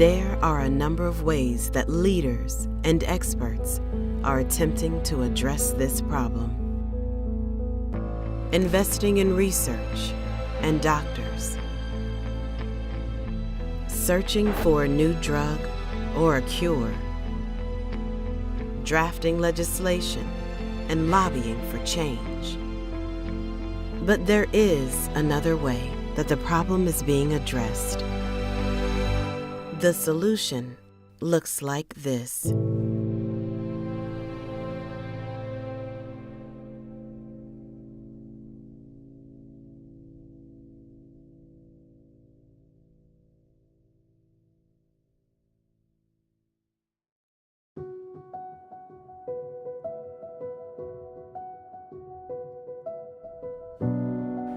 There are a number of ways that leaders and experts are attempting to address this problem. Investing in research and doctors, searching for a new drug or a cure, drafting legislation and lobbying for change. But there is another way that the problem is being addressed. The solution looks like this.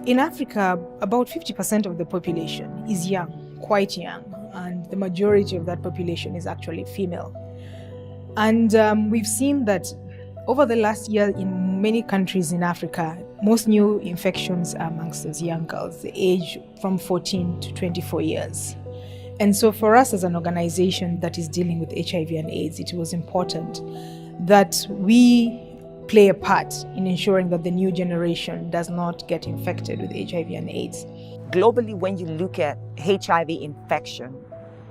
In Africa, about 50% of the population is young, quite young, and the majority of that population is actually female. And we've seen that over the last year in many countries in Africa, most new infections are amongst those young girls, the age from 14 to 24 years. And so for us as an organization that is dealing with HIV and AIDS, it was important that we play a part in ensuring that the new generation does not get infected with HIV and AIDS. Globally, when you look at HIV infection,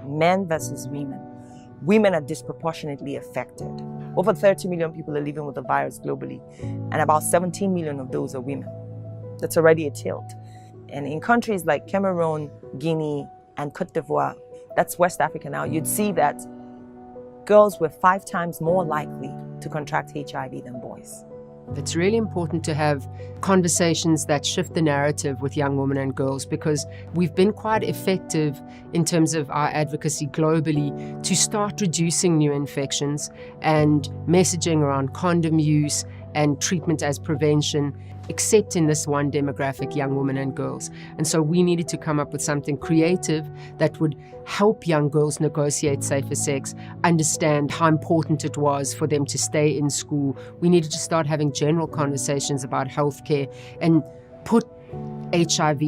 men versus women are disproportionately affected. Over 30 million people are living with the virus globally, and about 17 million of those are women. That's already a tilt. And in countries like Cameroon, Guinea, and Côte d'Ivoire, that's West Africa now, you'd see that girls were 5 times more likely to contract HIV than boys. It's really important to have conversations that shift the narrative with young women and girls, because we've been quite effective in terms of our advocacy globally to start reducing new infections and messaging around condom use and treatment as prevention, except in this one demographic, young women and girls. And so we needed to come up with something creative that would help young girls negotiate safer sex, understand how important it was for them to stay in school. We needed to start having general conversations about healthcare and put HIV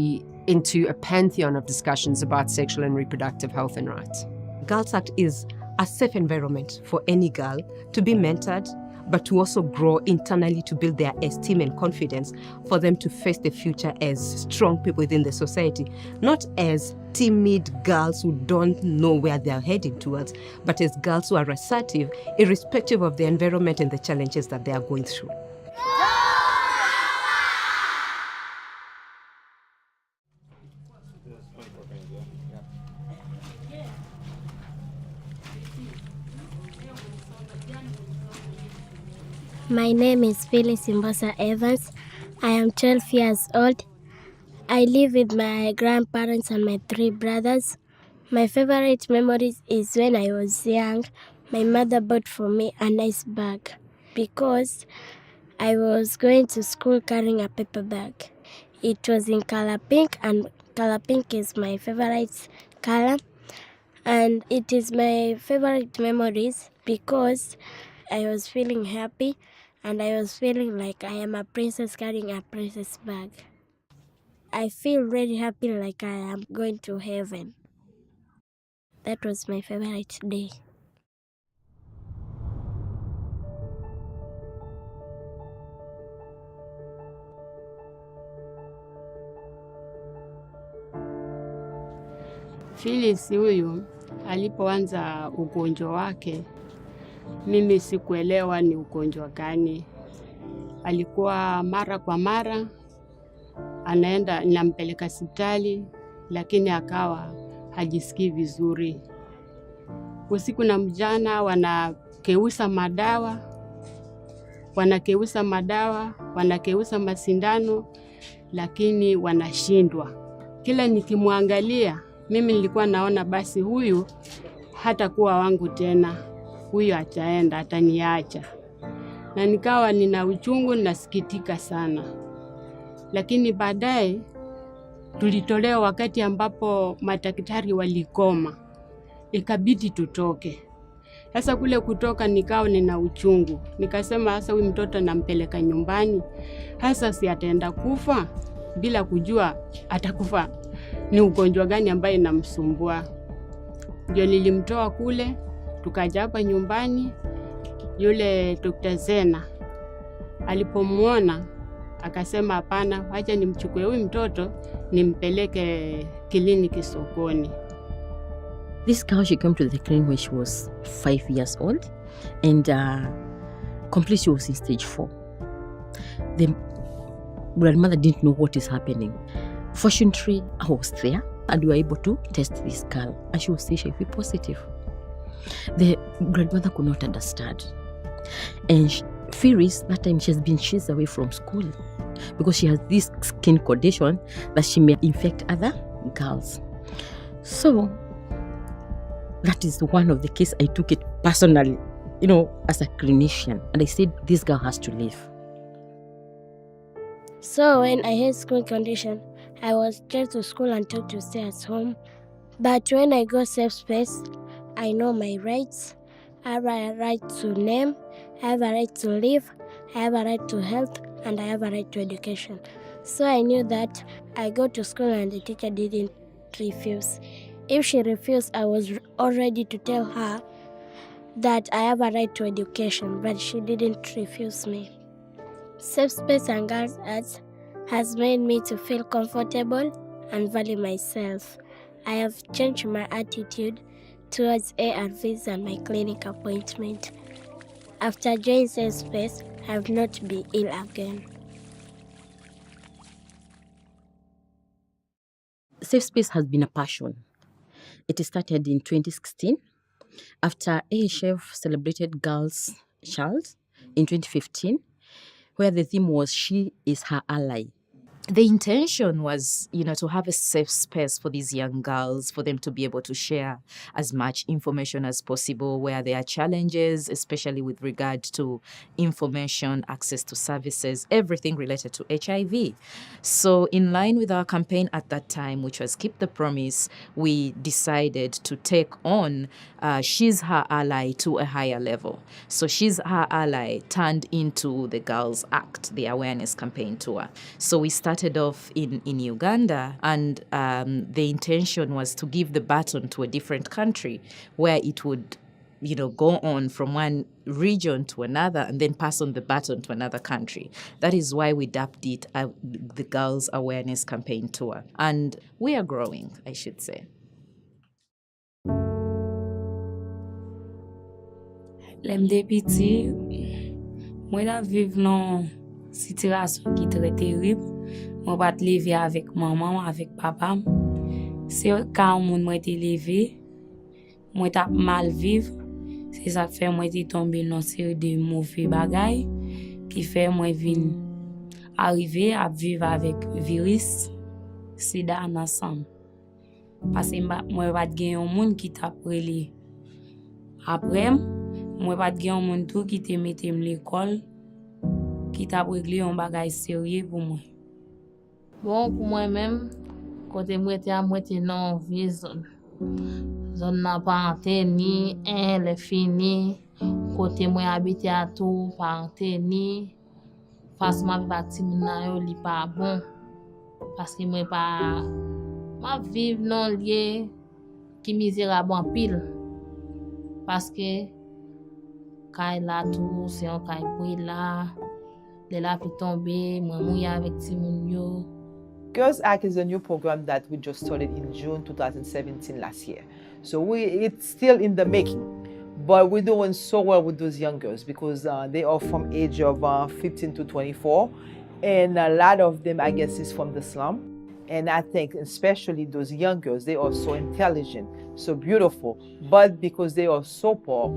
into a pantheon of discussions about sexual and reproductive health and rights. Girls Act is a safe environment for any girl to be mentored, but to also grow internally to build their esteem and confidence for them to face the future as strong people within the society, not as timid girls who don't know where they're heading towards, but as girls who are assertive, irrespective of the environment and the challenges that they are going through. My name is Phyllis Imbosa Evans. I am 12 years old. I live with my grandparents and my 3 brothers. My favorite memories is when I was young. My mother bought for me a nice bag because I was going to school carrying a paper bag. It was in color pink, and color pink is my favorite color. And it is my favorite memories because I was feeling happy and I was feeling like I am a princess carrying a princess bag. I feel really happy, like I am going to heaven. That was my favorite day. Phyllis huyu alipoanza ugonjwa wake, mimi sikuelewa ni ugonjwa gani. Alikuwa mara kwa mara anaenda, nampeleka hospitali, lakini akawa hajisikii vizuri. Usiku na mchana wanakeusa madawa, wanakeusa masindano, lakini wanashindwa. Kila nikimwangalia, mimi nilikuwa naona basi huyu hatakuwa wangu tena. Huyu ataenda, ataniacha. Na nikawa nina uchungu, nasikitika sana. Lakini baadaye tulitolewa wakati ambapo madaktari walikoma. Ikabidi tutoke. Sasa kule kutoka nikawa nina uchungu. Nikasema sasa huyu mtoto nampeleka nyumbani. Sasa si ataenda kufa bila kujua atakufa ni ugonjwa gani ambaye inamsumbua. Ndio nilimtoa kule, tukaja hapa nyumbani. Yule Dr. Zena alipomwona akasema hapana, wacha nimchukue huyu mtoto nimpeleke kliniki sokoni. This girl, she came to the clinic when she was 5 years old, and completely she was in stage 4. The grandmother didn't know what is happening. Fortunately, I was there and we were able to test this girl, and she was HIV positive. The grandmother could not understand, and fears that time she has been chased away from school because she has this skin condition that she may infect other girls. So that is one of the cases I took it personally, as a clinician, and I said this girl has to leave. So when I had school condition, I was sent to school and told to stay at home. But when I go safe space, I know my rights. I have a right to name, I have a right to live, I have a right to health, and I have a right to education. So I knew that I go to school and the teacher didn't refuse. If she refused, I was all ready to tell her that I have a right to education, but she didn't refuse me. Safe space and girls' arts has made me to feel comfortable and value myself. I have changed my attitude towards ARVs and my clinic appointment. After joining Safe Space, I have not been ill again. Safe Space has been a passion. It started in 2016 after AHF celebrated Girls' Child in 2015, where the theme was She is Her Ally. The intention was, to have a safe space for these young girls, for them to be able to share as much information as possible where there are challenges, especially with regard to information, access to services, everything related to HIV. So in line with our campaign at that time, which was Keep the Promise, we decided to take on She's Her Ally to a higher level. So She's Her Ally turned into the Girls Act, the awareness campaign tour. So we started off in Uganda, and the intention was to give the baton to a different country where it would go on from one region to another and then pass on the baton to another country. That is why we dubbed it the Girls Awareness Campaign Tour. And we are growing, I should say. Lemde piti, mwen la vive nan situation qui très terrible. Mwen pat leve avec maman, avec papa. Se ka moun mwen te leve, mwen tap mal vive. C'est ça fait mwen te tombe dans série de mauvais bagay qui fait mwen vin arriver à vivre avec virus sida ensemble. Parce que mwen pat gen yon moun qui tap rele. Après, mwen pat gen yon moun tout qui te mette l'école, qui t'a réglé un bagage sérieux pour moi. Bon, pour moi-même, côté moi était à moitié non vie zone n'a pas antenne elle fini. Côté moi habité à tout pas antenne. Face ma parti na yo li pas bon parce que moi pas ma vivre non lié qui misérable en pile parce que quand là tout c'est un kay pour là de la pi tomber moi mouille avec ti moun yo. Girls Act is a new program that we just started in June 2017 last year. So it's still in the making, but we're doing so well with those young girls because they are from age of 15 to 24, and a lot of them, I guess, is from the slum. And I think especially those young girls, they are so intelligent, so beautiful, but because they are so poor,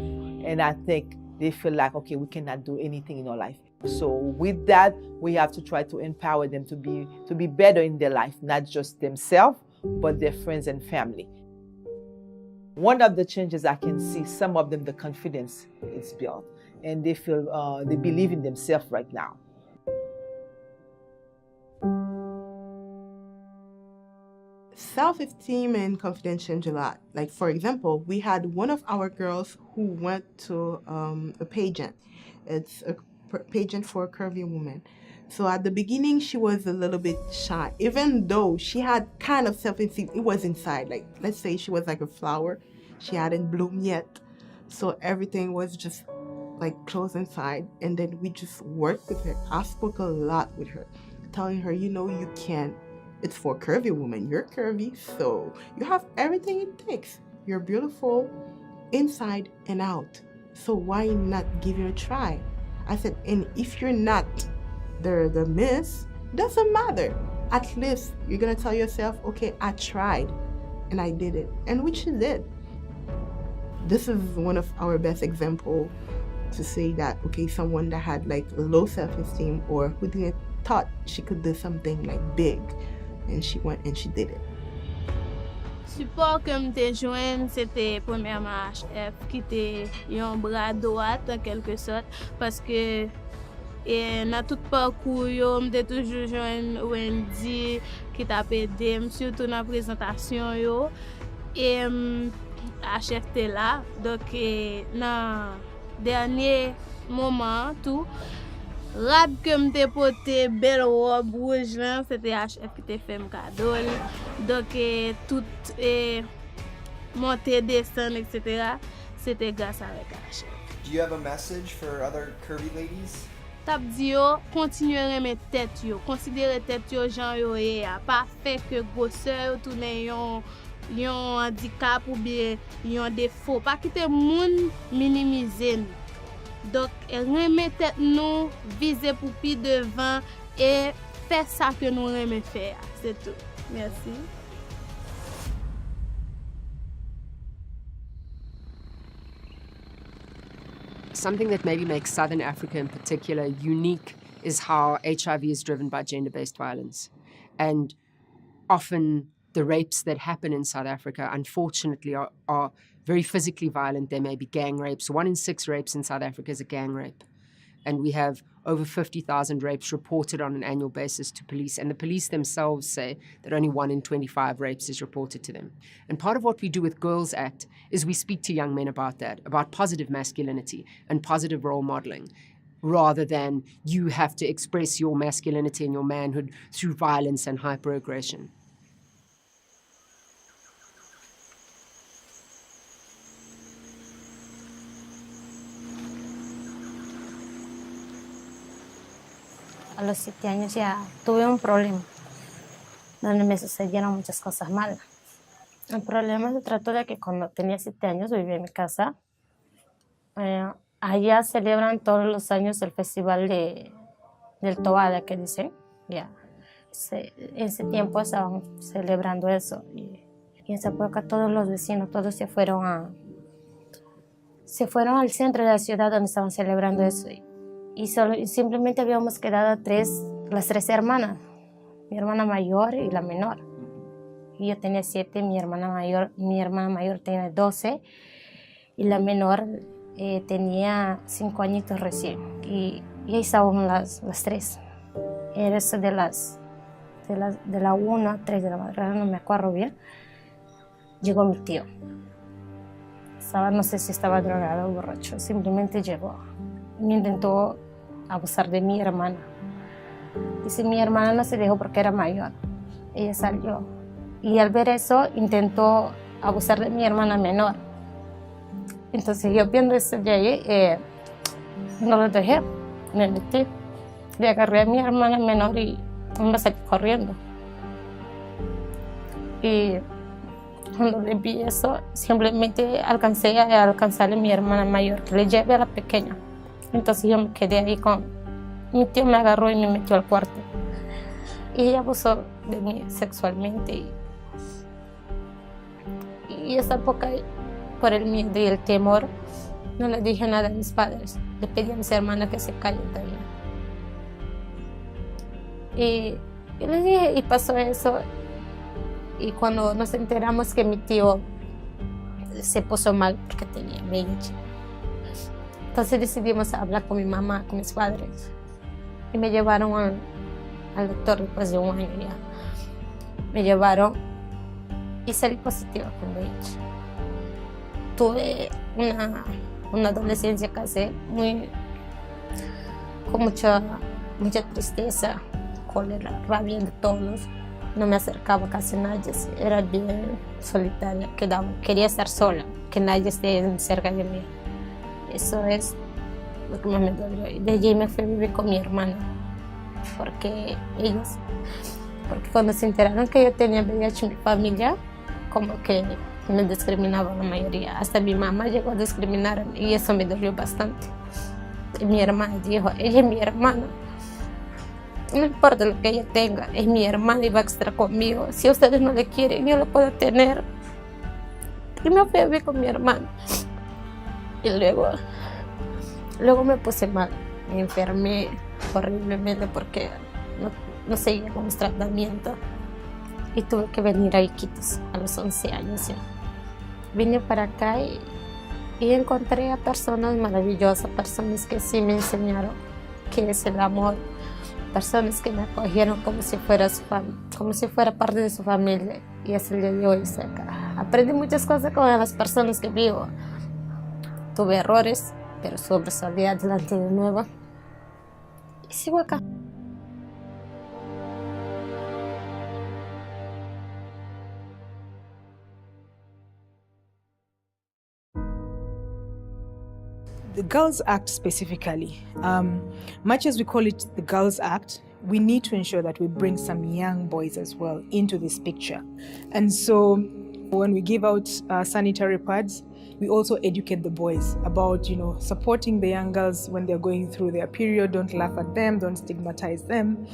and I think they feel like, okay, we cannot do anything in our life. So with that, we have to try to empower them to be better in their life, not just themselves, but their friends and family. One of the changes I can see, some of them, the confidence is built, and they feel, they believe in themselves right now. Self-esteem and confidence change a lot. Like, for example, we had one of our girls who went to a pageant. It's a pageant for a curvy woman. So at the beginning, she was a little bit shy. Even though she had kind of self-esteem, it was inside. Like, let's say she was like a flower. She hadn't bloomed yet. So everything was just like closed inside. And then we just worked with her. I spoke a lot with her, telling her, you can't. It's for curvy women. You're curvy, so you have everything it takes. You're beautiful inside and out. So why not give it a try? I said, and if you're not the miss, doesn't matter. At least you're gonna tell yourself, okay, I tried and I did it, and which you did. This is one of our best examples to say that, okay, someone that had like low self-esteem or who didn't thought she could do something like big, and she went and she did it. Support que m'te joine, c'était premièrement AHF qui était un bras droit en quelque sorte parce que dans tout parcours yo m'te toujours joine Wendy qui t'a aidé surtout dans présentation yo et AHF était là donc dans dernier moment tout rab que m'te porté belle robe rouge là, c'était AHF qui t'a fait mon cadeau. Donc tout montée descendre etc. c'était grâce avec AHF. Do you have a message for other curvy ladies? Tap di yo continuer aimer tête yo, considérer tête yo jan yo e a pas fait que grosseur yo tourne yon handicap ou bien yon défaut, pas quitter moun minimiser nous. Donc, remettre nous, viser pour plus devant et faire ça que nous aimons faire. C'est tout. Merci. Something that maybe makes Southern Africa in particular unique is how HIV is driven by gender-based violence. And often the rapes that happen in South Africa, unfortunately, are very physically violent. There may be gang rapes. 1 in 6 rapes in South Africa is a gang rape. And we have over 50,000 rapes reported on an annual basis to police. And the police themselves say that only 1 in 25 rapes is reported to them. And part of what we do with Girls Act is we speak to young men about that, about positive masculinity and positive role modeling, rather than you have to express your masculinity and your manhood through violence and hyperaggression. A los 7 años ya tuve un problema donde me sucedieron muchas cosas malas. El problema se trató de que cuando tenía 7 años vivía en mi casa. Allá celebran todos los años el festival del Tobada, que dicen. Ya. En ese tiempo estaban celebrando eso. Y en esa época todos los vecinos, todos se fueron al centro de la ciudad donde estaban celebrando eso. Y simplemente habíamos quedado las 3 hermanas, mi hermana mayor y la menor. Y yo tenía 7, mi hermana mayor tenía 12 y la menor tenía 5 añitos recién. Y ahí estábamos las 3. Era eso de la 1 a 3 de la madrugada, no me acuerdo bien. Llegó mi tío. No sé si estaba drogado o borracho, simplemente llegó. Me intentó abusar de mi hermana. Y si mi hermana no se dejó porque era mayor, ella salió. Y al ver eso, intentó abusar de mi hermana menor. Entonces yo viendo eso de ahí, no lo dejé, me metí. Le agarré a mi hermana menor y me salí corriendo. Y cuando le vi eso, simplemente alcancé a alcanzarle a mi hermana mayor, que le llevé a la pequeña. Entonces yo me quedé ahí mi tío me agarró y me metió al cuarto. Y ella abusó de mí sexualmente. Y esa época, por el miedo y el temor, no le dije nada a mis padres. Le pedí a mis hermanas que se callen también. Y les dije, y pasó eso. Y cuando nos enteramos que mi tío se puso mal porque tenía VIH, entonces decidimos hablar con mi mamá, con mis padres. Y me llevaron al doctor después de 1 año ya. Me llevaron y salí positiva con VIH. Tuve una adolescencia casi con mucha tristeza, cólera, rabia de todos. no me acercaba casi a nadie, era bien solitaria, quería estar sola, que nadie esté cerca de mí. Eso es lo que más me dolió. Y de allí me fui a vivir con mi hermana, porque cuando se enteraron que yo tenía VIH en mi familia, como que me discriminaban la mayoría. Hasta mi mamá llegó a discriminarme y eso me dolió bastante. Y mi hermana dijo, ella es mi hermana. No importa lo que ella tenga, es mi hermana y va a estar conmigo. Si ustedes no le quieren, yo lo puedo tener. Y me fui a vivir con mi hermana. Y luego me puse mal, me enfermé horriblemente porque no seguía con los tratamientos. Y tuve que venir a Iquitos a los 11 años ya. Vine para acá y encontré a personas maravillosas, personas que sí me enseñaron qué es el amor, personas que me acogieron como si fuera parte de su familia. Y hasta el día de hoy aprendí muchas cosas con las personas que vivo. Tuve errores, pero sobresalí adelante de nuevo. Y sigo acá. The Girls Act specifically, much as we call it the Girls Act, we need to ensure that we bring some young boys as well into this picture. And so when we give out sanitary pads, we also educate the boys about, supporting the young girls when they're going through their period. Don't laugh at them, don't stigmatize them,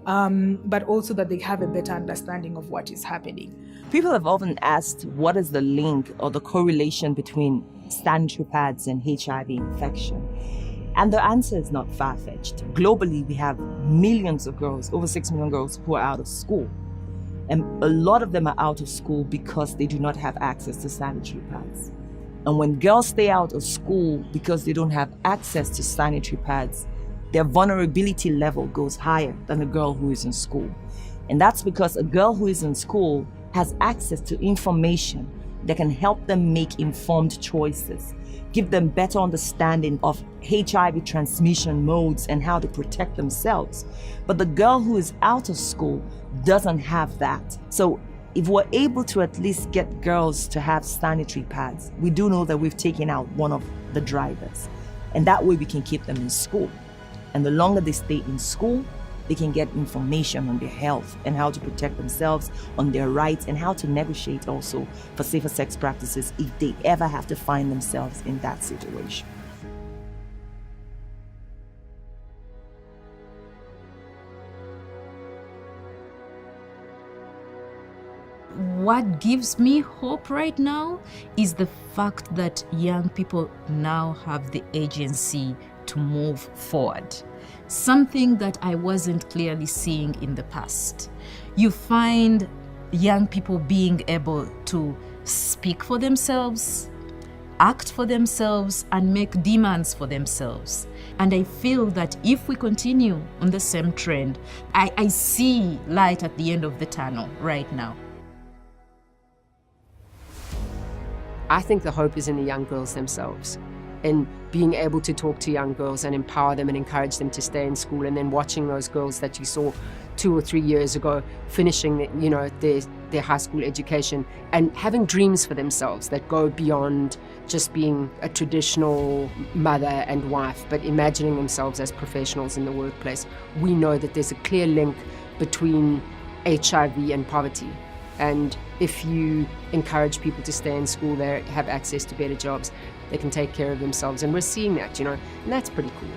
but also that they have a better understanding of what is happening. People have often asked what is the link or the correlation between sanitary pads and HIV infection. And the answer is not far-fetched. Globally, we have millions of girls, over 6 million girls, who are out of school. And a lot of them are out of school because they do not have access to sanitary pads. And when girls stay out of school because they don't have access to sanitary pads, their vulnerability level goes higher than a girl who is in school. And that's because a girl who is in school has access to information that can help them make informed choices, give them better understanding of HIV transmission modes and how to protect themselves. But the girl who is out of school doesn't have that. So if we're able to at least get girls to have sanitary pads, we do know that we've taken out one of the drivers. And that way we can keep them in school. And the longer they stay in school, they can get information on their health and how to protect themselves, on their rights, and how to negotiate also for safer sex practices if they ever have to find themselves in that situation. What gives me hope right now is the fact that young people now have the agency to move forward. Something that I wasn't clearly seeing in the past. You find young people being able to speak for themselves, act for themselves, and make demands for themselves. And I feel that if we continue on the same trend, I see light at the end of the tunnel right now. I think the hope is in the young girls themselves, and being able to talk to young girls and empower them and encourage them to stay in school, and then watching those girls that you saw 2 or 3 years ago finishing their high school education and having dreams for themselves that go beyond just being a traditional mother and wife, but imagining themselves as professionals in the workplace. We know that there's a clear link between HIV and poverty. And if you encourage people to stay in school, they have access to better jobs, they can take care of themselves. And we're seeing that, and that's pretty cool.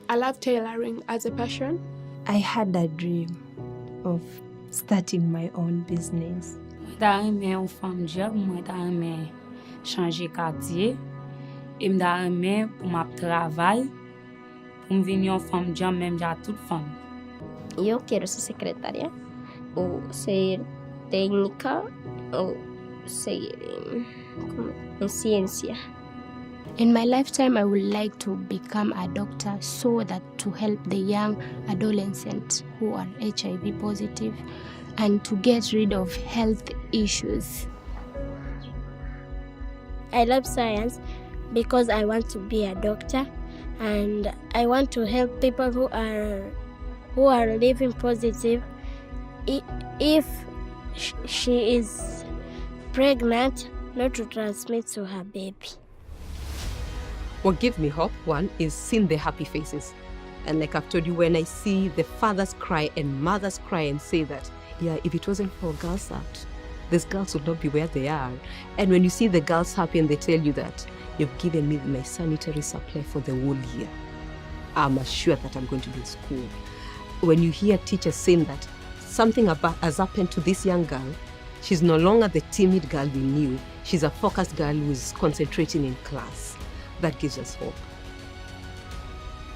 I love tailoring as a passion. I had a dream of starting my own business. Da remè un femme job, moi da remè changer quartier, et m'da remè pour ma travail, pour m'venir un femme job même ja toute femme. Yo quiero ser secretaria o ser técnica o seguir en ciencia. In my lifetime, I would like to become a doctor so that to help the young adolescents who are HIV positive and to get rid of health issues. I love science because I want to be a doctor and I want to help people who are living positive. If she is pregnant, not to transmit to her baby. What gives me hope, one, is seeing the happy faces. And like I've told you, when I see the fathers cry and mothers cry and say that, yeah, if it wasn't for Girls Act, these girls would not be where they are. And when you see the girls happy and they tell you that, you've given me my sanitary supply for the whole year, I'm assured that I'm going to be in school. When you hear teachers saying that something has happened to this young girl, she's no longer the timid girl we knew, she's a focused girl who's concentrating in class. That gives us hope.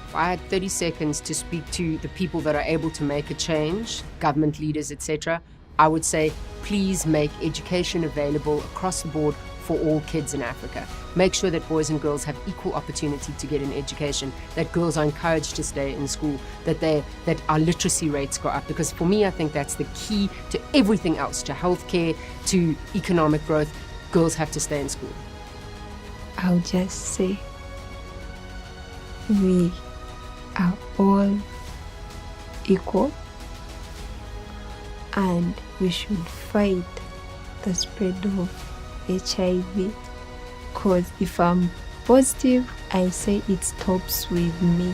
If I had 30 seconds to speak to the people that are able to make a change, government leaders, etc., I would say, please make education available across the board for all kids in Africa. Make sure that boys and girls have equal opportunity to get an education, that girls are encouraged to stay in school, that our literacy rates go up. Because for me, I think that's the key to everything else, to healthcare, to economic growth. Girls have to stay in school. I'll just say, we are all equal and we should fight the spread of HIV, because if I'm positive, I say it stops with me.